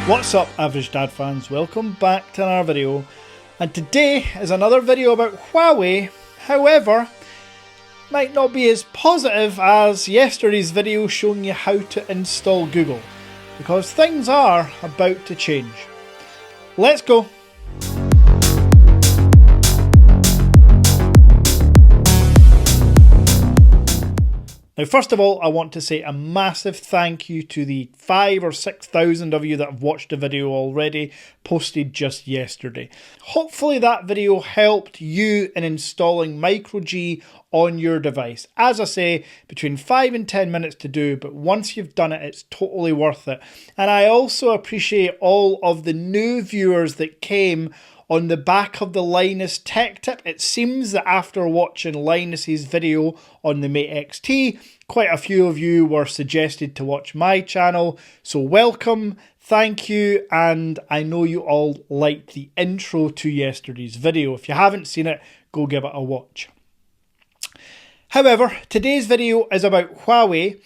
What's up, Average Dad fans? Welcome back to another video, and today is another video about Huawei. However, might not be as positive as yesterday's video showing you how to install Google, because things are about to change. Let's go! Now, first of all, I want to say a massive thank you to the 5,000 or 6,000 of you that have watched the video already, posted just yesterday. Hopefully that video helped you in installing Micro G on your device. As I say, between 5 and 10 minutes to do, but once you've done it, it's totally worth it. And I also appreciate all of the new viewers that came on the back of the Linus tech tip. It seems that after watching Linus's video on the Mate XT, quite a few of you were suggested to watch my channel. So welcome, thank you, and I know you all liked the intro to yesterday's video. If you haven't seen it, go give it a watch. However, today's video is about Huawei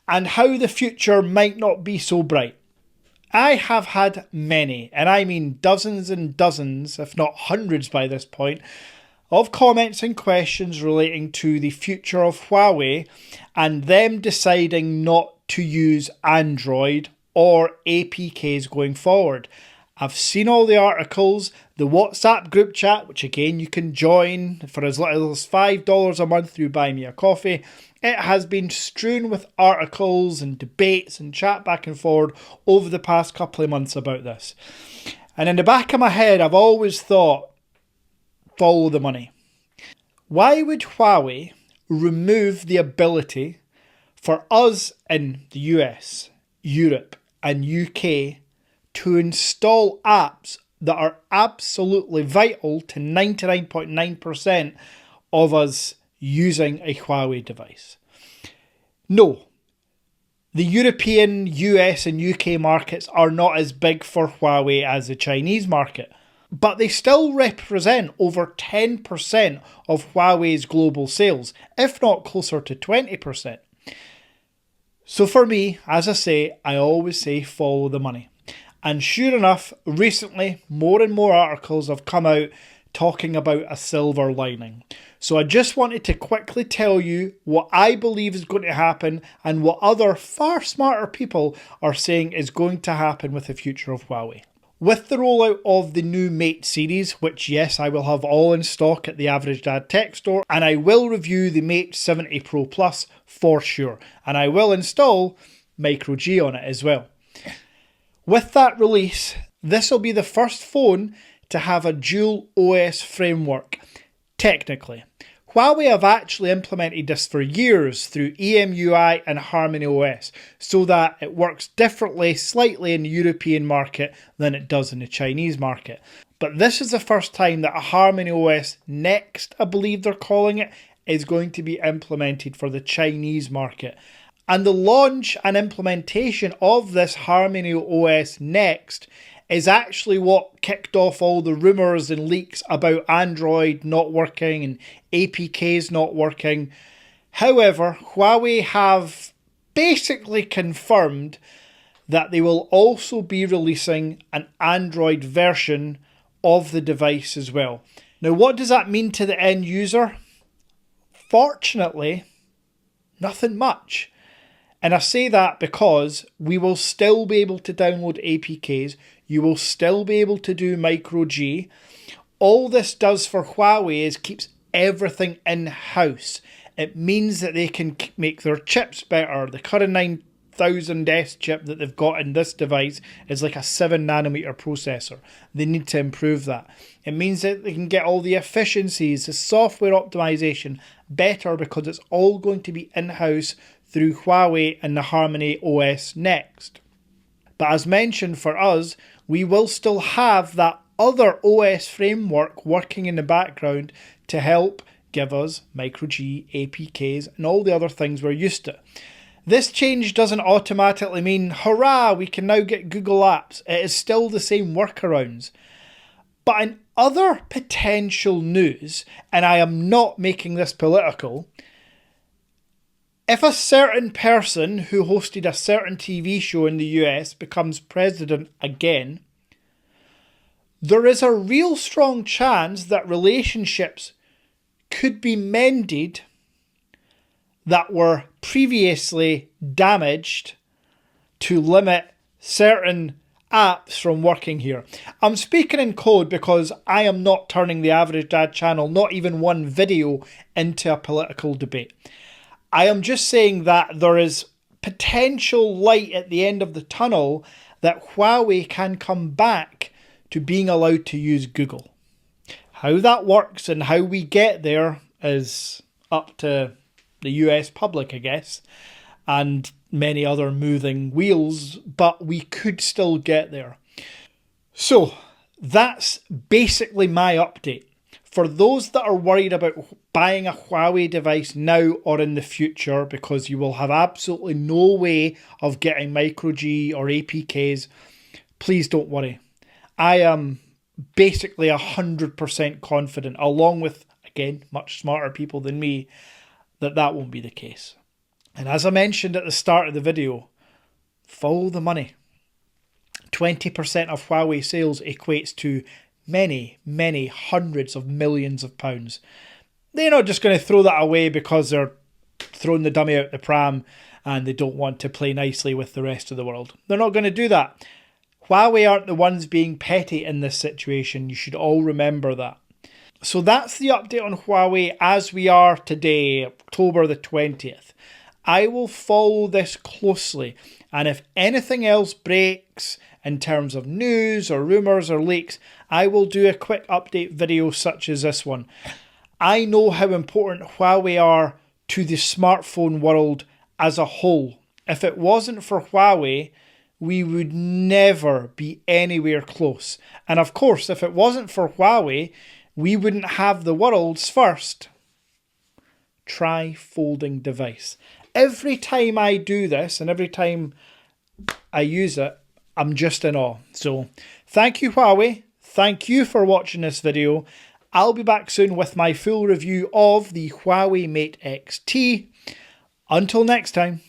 and how the future might not be so bright. I have had many, and I mean dozens and dozens, if not hundreds by this point, of comments and questions relating to the future of Huawei and them deciding not to use Android or APKs going forward. I've seen all the articles, the WhatsApp group chat, which again you can join for as little as $5 a month through Buy Me a Coffee. It has been strewn with articles and debates and chat back and forward over the past couple of months about this. And in the back of my head, I've always thought, follow the money. Why would Huawei remove the ability for us in the US, Europe and UK to install apps that are absolutely vital to 99.9% of us using a Huawei device? No, the European, US and UK markets are not as big for Huawei as the Chinese market, but they still represent over 10% of Huawei's global sales, if not closer to 20%. So for me, as I say, I always say follow the money. And sure enough, recently more and more articles have come out talking about a silver lining. So I just wanted to quickly tell you what I believe is going to happen and what other far smarter people are saying is going to happen with the future of Huawei. With the rollout of the new Mate series, which yes, I will have all in stock at the Average Dad Tech Store, and I will review the Mate 70 Pro Plus for sure, and I will install Micro G on it as well. With that release, this will be the first phone to have a dual OS framework, technically. Huawei have actually implemented this for years through EMUI and Harmony OS, so that it works differently slightly in the European market than it does in the Chinese market. But this is the first time that a Harmony OS Next, I believe they're calling it, is going to be implemented for the Chinese market. And the launch and implementation of this Harmony OS Next is actually what kicked off all the rumours and leaks about Android not working and APKs not working. However, Huawei have basically confirmed that they will also be releasing an Android version of the device as well. Now, what does that mean to the end user? Fortunately, nothing much. And I say that because we will still be able to download APKs. You will still be able to do Micro G. All this does for Huawei is keeps everything in-house. It means that they can make their chips better. The current 9000S chip that they've got in this device is like a 7nm processor. They need to improve that. It means that they can get all the efficiencies, the software optimization better because it's all going to be in-house through Huawei and the Harmony OS Next. But as mentioned, for us, we will still have that other OS framework working in the background to help give us Micro G, APKs and all the other things we're used to. This change doesn't automatically mean, hurrah, we can now get Google Apps. It is still the same workarounds. But in other potential news, and I am not making this political, If a certain person who hosted a certain TV show in the US becomes president again, there is a real strong chance that relationships could be mended that were previously damaged to limit certain apps from working here. I'm speaking in code because I am not turning the Average Dad channel, not even one video, into a political debate. I am just saying that there is potential light at the end of the tunnel that Huawei can come back to being allowed to use Google. How that works and how we get there is up to the US public, I guess, and many other moving wheels, but we could still get there. So that's basically my update. For those that are worried about buying a Huawei device now or in the future, because you will have absolutely no way of getting micro G or APKs, please don't worry. I am basically 100% confident, along with, again, much smarter people than me, that that won't be the case. And as I mentioned at the start of the video, follow the money. 20% of Huawei sales equates to many, many hundreds of millions of pounds. They're not just going to throw that away because they're throwing the dummy out the pram and they don't want to play nicely with the rest of the world. They're not going to do that. Huawei aren't the ones being petty in this situation. You should all remember that. So that's the update on Huawei as we are today, October the 20th. I will follow this closely, and if anything else breaks in terms of news or rumours or leaks, I will do a quick update video such as this one. I know how important Huawei are to the smartphone world as a whole. If it wasn't for Huawei, we would never be anywhere close. And of course, if it wasn't for Huawei, we wouldn't have the world's first tri-folding device. Every time I do this and every time I use it, I'm just in awe. So thank you, Huawei. Thank you for watching this video. I'll be back soon with my full review of the Huawei Mate X T. Until next time.